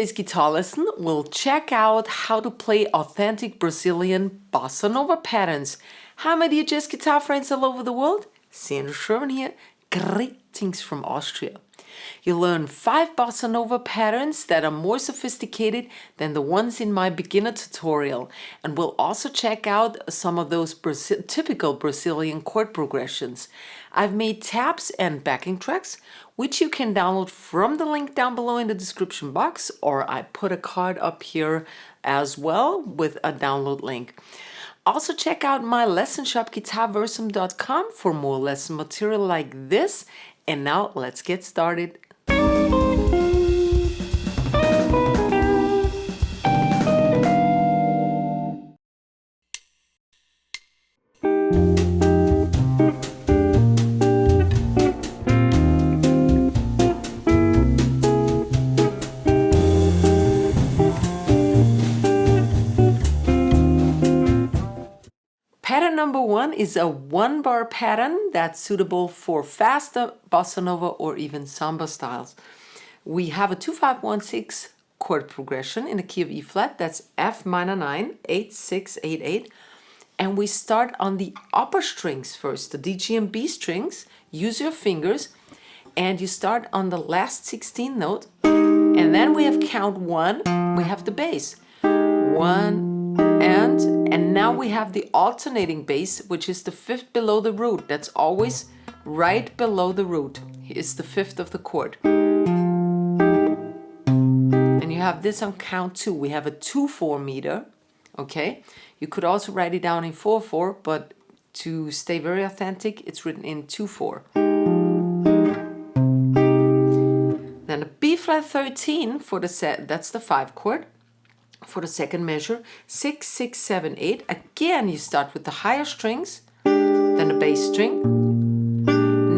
today's guitar lesson, we'll check out how to play authentic Brazilian Bossa Nova patterns. Hi, my dear jazz guitar friends all over the world. Sandra Sherman here. Greetings from Austria. You'll learn 5 Bossa Nova patterns that are more sophisticated than the ones in my beginner tutorial. And we'll also check out some of those typical Brazilian chord progressions. I've made tabs and backing tracks, which you can download from the link down below in the description box, or I put a card up here as well with a download link. Also check out my lesson shop, Guitarversum.com, for more lesson material like this. And now let's get started. Pattern number 1 is a 1-bar pattern that's suitable for faster Bossa Nova or even Samba styles. We have a 2-5-1-6 chord progression in the key of E flat. That's F minor 9, 8, 6, 8, 8. And we start on the upper strings first, the D, G, and B strings. Use your fingers and you start on the last 16th note. And then we have count 1, we have the bass. 1, and now we have the alternating bass, which is the 5th below the root. That's always right below the root. It's the 5th of the chord. And you have this on count 2. We have a 2-4 meter, okay? You could also write it down in 4-4, but to stay very authentic, it's written in 2-4. Then a B flat 13 for the set, that's the 5 chord. For the second measure, 6, 6, 7, 8. Again, you start with the higher strings, then the bass string.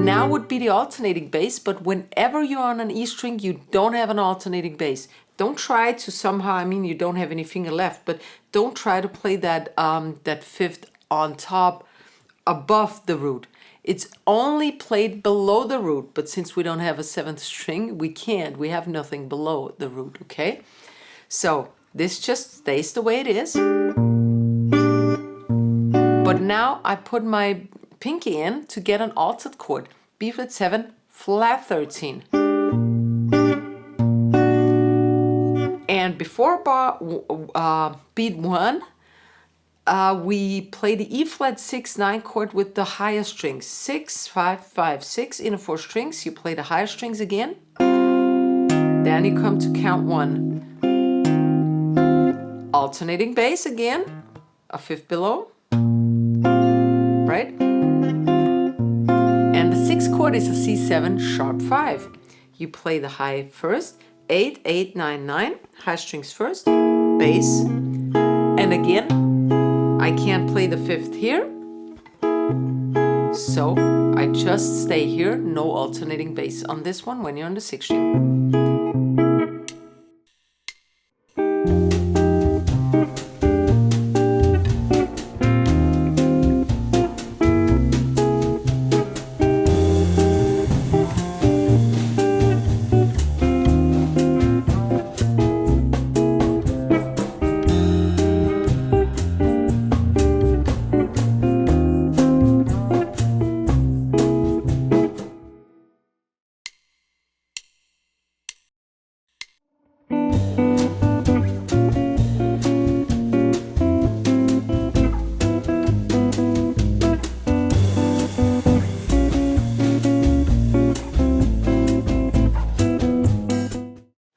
Now would be the alternating bass, but whenever you're on an E string, you don't have an alternating bass. Don't try to somehow, you don't have any finger left, but don't try to play that 5th on top above the root. It's only played below the root, but since we don't have a 7th string, we can't. We have nothing below the root, okay? So this just stays the way it is. But now I put my pinky in to get an altered chord. B flat 7, flat 13. And before beat 1, we play the E flat 6, 9 chord with the higher strings. 6, 5, 5, 6 in the 4 strings. You play the higher strings again. Then you come to count 1. Alternating bass again, a 5th below, right? And the 6th chord is a C7 sharp 5. You play the high first, 8, 8, 9, 9, high strings first, bass, and again, I can't play the 5th here, so I just stay here, no alternating bass on this one when you're on the 6th string.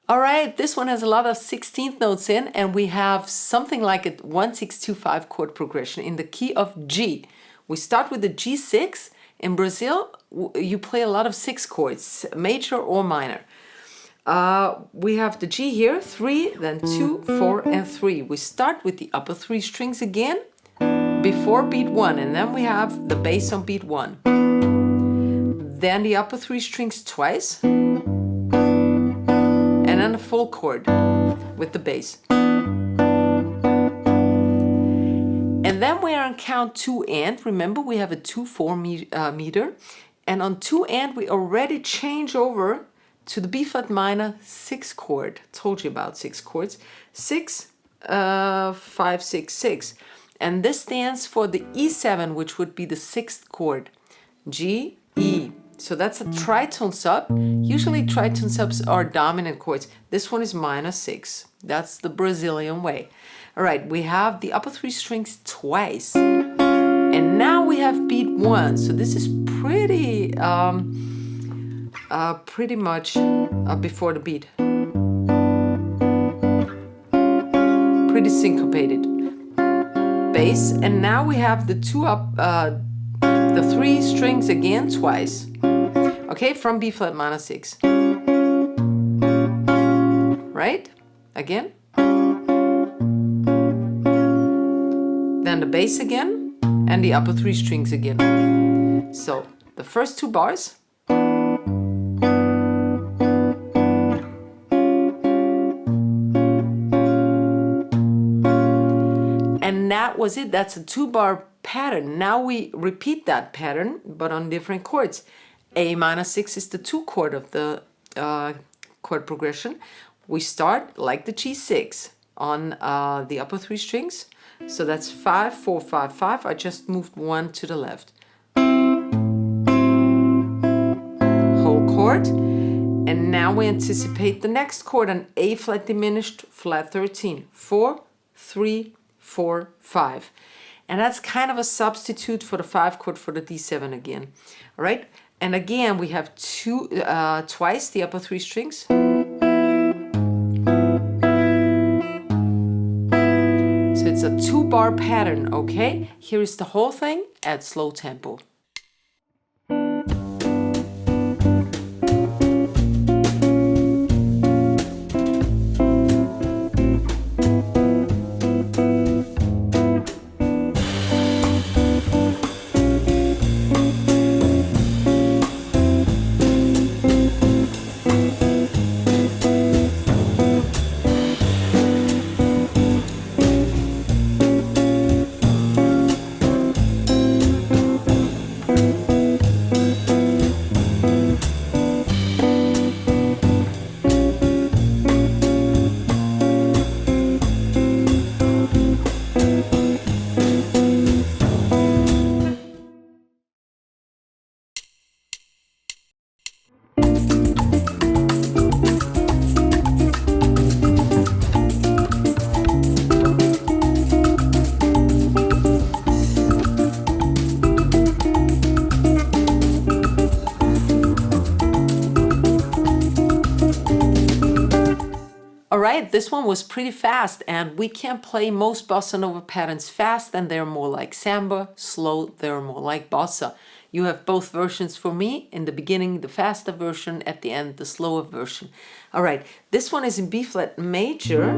Alright, this one has a lot of 16th notes in, and we have something like a 1-6-2-5 chord progression in the key of G. We start with the G6. In Brazil, you play a lot of 6 chords, major or minor. We have the G here, 3, then 2, 4, and 3. We start with the upper 3 strings again before beat 1, and then we have the bass on beat 1. Then the upper 3 strings twice, and then a full chord with the bass. And then we are on count 2 and, remember we have a 2-4 meter, and on 2 and we already change over to the B flat minor 6 chord. Told you about 6 chords. 6, 5, 6, 6. And this stands for the E7, which would be the 6th chord. G, E. So that's a tritone sub. Usually tritone subs are dominant chords. This one is minor 6. That's the Brazilian way. All right, we have the upper 3 strings twice. And now we have beat 1. So this is pretty much before the beat. Pretty syncopated. Bass, and now we have the 3 strings again twice. Okay, from B flat minor 6. Right? Again. Then the bass again, and the upper 3 strings again. So the first 2 bars. And that was it. That's a 2-bar pattern. Now we repeat that pattern, but on different chords. A minor 6 is the 2 chord of the chord progression. We start like the G6 on the upper 3 strings. So that's 5, 4, 5, 5. I just moved 1 to the left. Whole chord. And now we anticipate the next chord on A flat diminished, flat 13. 4, 3, 4, 5. And that's kind of a substitute for the 5 chord for the D7 again. All right. And again, we have twice the upper 3 strings. So it's a 2-bar pattern, okay? Here is the whole thing at slow tempo. Alright, this one was pretty fast, and we can play most Bossa Nova patterns fast, and they're more like Samba. Slow, they're more like Bossa. You have both versions for me. In the beginning, the faster version. At the end, the slower version. Alright, this one is in B flat major,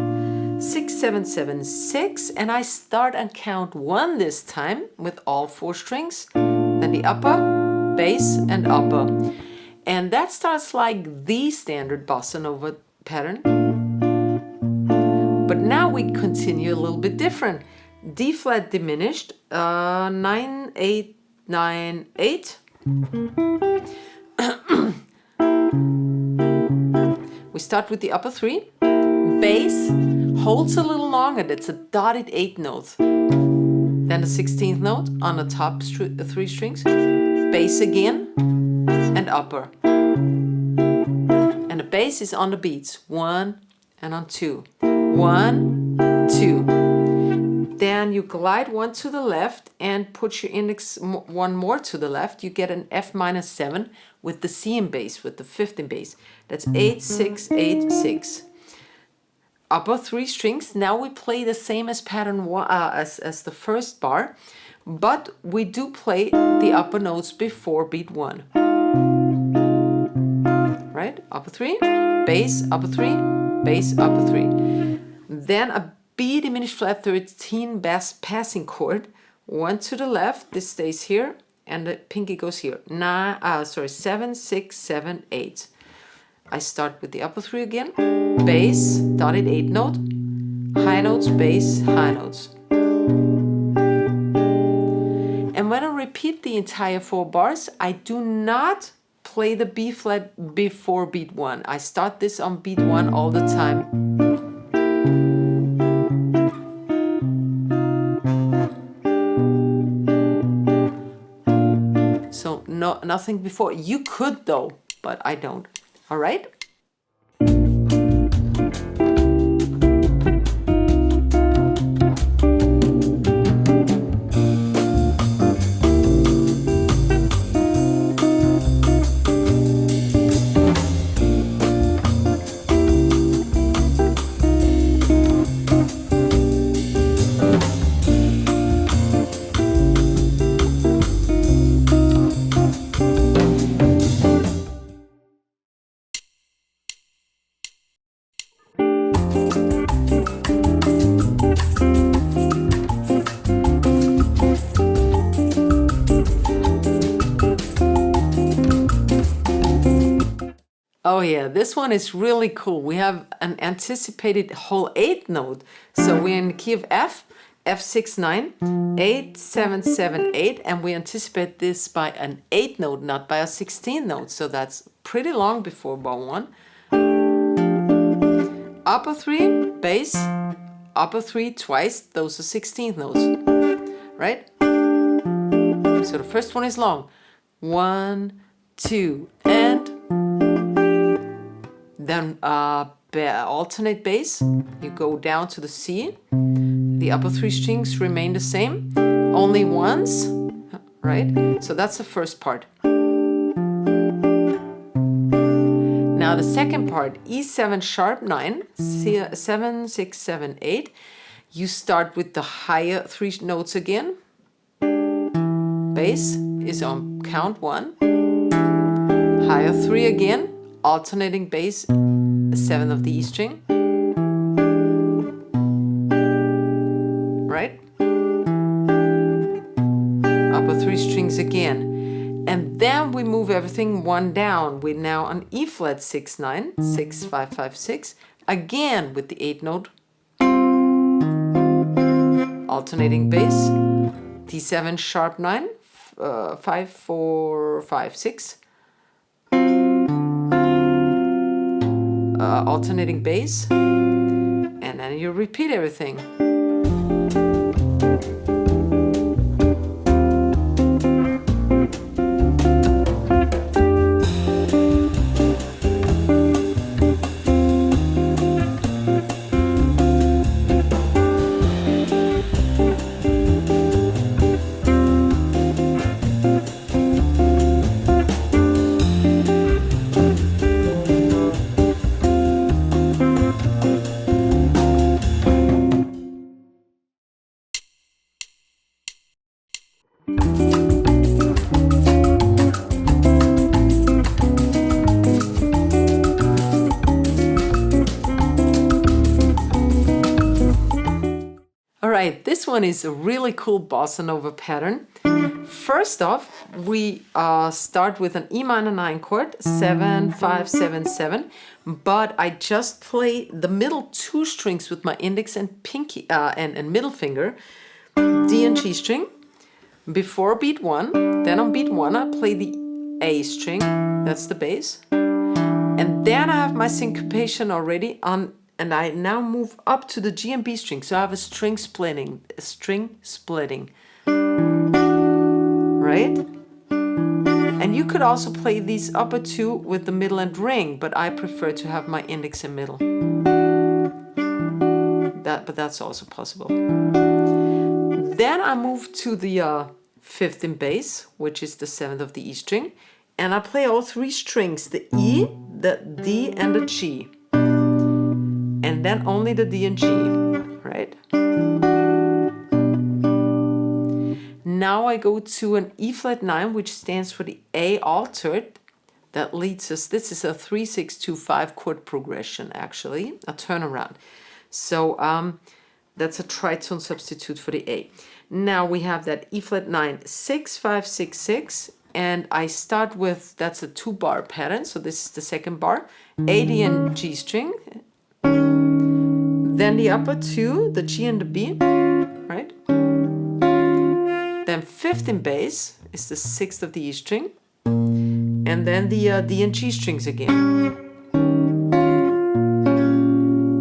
6, 7, 7, 6, and I start on count 1 this time with all 4 strings. Then the upper, bass, and upper. And that starts like the standard Bossa Nova pattern. But now we continue a little bit different. D flat diminished, 9, 8, 9, 8. We start with the upper 3. Bass holds a little longer. That's a dotted 8 note. Then the 16th note on the top 3 strings. Bass again and upper. And the bass is on the beats. 1 and on 2. 1, 2. Then you glide 1 to the left and put your index 1 more to the left. You get an F minus 7 with the C in bass, with the 5th in bass. That's 8, 6, 8, 6. Upper 3 strings. Now we play the same as pattern 1, as the first bar, but we do play the upper notes before beat 1. Right? Upper 3, bass, upper 3, bass, upper 3. Then a B diminished flat 13 bass passing chord. 1 to the left, this stays here, and the pinky goes here. 7, 6, 7, 8. I start with the upper 3 again. Bass, dotted 8 note. High notes, bass, high notes. And when I repeat the entire 4 bars, I do not play the B flat before beat 1. I start this on beat 1 all the time. So nothing before. You could though, but I don't. All right? Oh yeah, this one is really cool. We have an anticipated whole 8th note. So we're in the key of F, F6-9, 8-7-7-8, and we anticipate this by an 8th note, not by a 16th note. So that's pretty long before bar 1. Upper 3, bass, upper 3 twice, those are 16th notes, right? So the first one is long. 1, 2, and then alternate bass, you go down to the C. The upper 3 strings remain the same, only once, right? So that's the first part. Now the second part, E7 sharp 9, 7, 6, 7, 8. You start with the higher 3 notes again. Bass is on count 1. Higher 3 again. Alternating bass, the 7th of the E string, right? Upper 3 strings again. And then we move everything 1 down. We're now on E flat 6-9, 6-5-5-6, again with the 8th note. Alternating bass, D7 sharp 9, 5-4-5-6. Alternating bass, and then you repeat everything. Alright, this one is a really cool Bossa Nova pattern. First off, we start with an E minor 9 chord, 7, 5, 7, 7, but I just play the middle 2 strings with my index and pinky and middle finger, D and G string, before beat 1. Then on beat 1 I play the A string, that's the bass, and then I have my syncopation already on. And I now move up to the G and B string. So I have a string splitting, right? And you could also play these upper 2 with the middle and ring, but I prefer to have my index and middle. But that's also possible. Then I move to the 5th in bass, which is the 7th of the E string. And I play all 3 strings, the E, the D, and the G. And then only the D and G, right? Now I go to an E flat 9, which stands for the A altered. That leads us, this is a 3-6-2-5 chord progression actually, a turnaround. So that's a tritone substitute for the A. Now we have that E flat 9, 6, 5, 6, 6, and I start with, that's a 2-bar pattern, so this is the second bar, A, D, and G string. Then the upper 2, the G and the B, right? Then 5th in bass is the 6th of the E string. And and then the D and G strings again.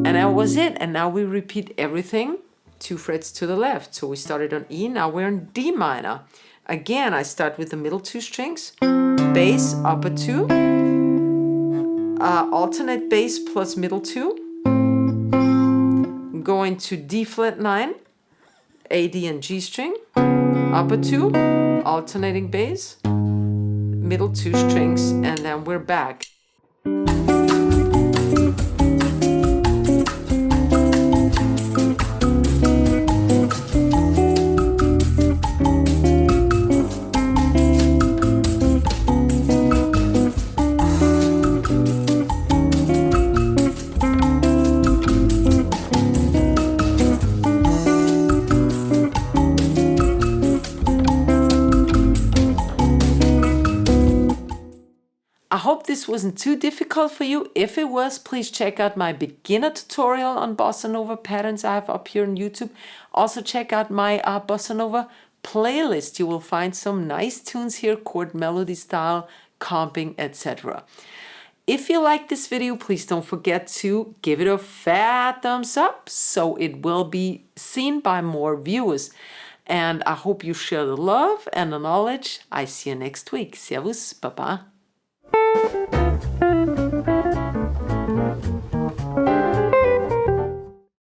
And that was it. And now we repeat everything 2 frets to the left. So we started on E, now we're on D minor. Again, I start with the middle 2 strings, bass, upper 2, alternate bass plus middle 2, going to D flat 9, A, D, and G string, upper 2, alternating bass, middle 2 strings, and then we're back. I hope this wasn't too difficult for you. If it was, please check out my beginner tutorial on Bossa Nova Patterns I have up here on YouTube. Also check out my Bossa Nova playlist. You will find some nice tunes here, chord melody style, comping, etc. If you like this video, please don't forget to give it a fat thumbs up so it will be seen by more viewers. And I hope you share the love and the knowledge. I see you next week. Servus, Baba.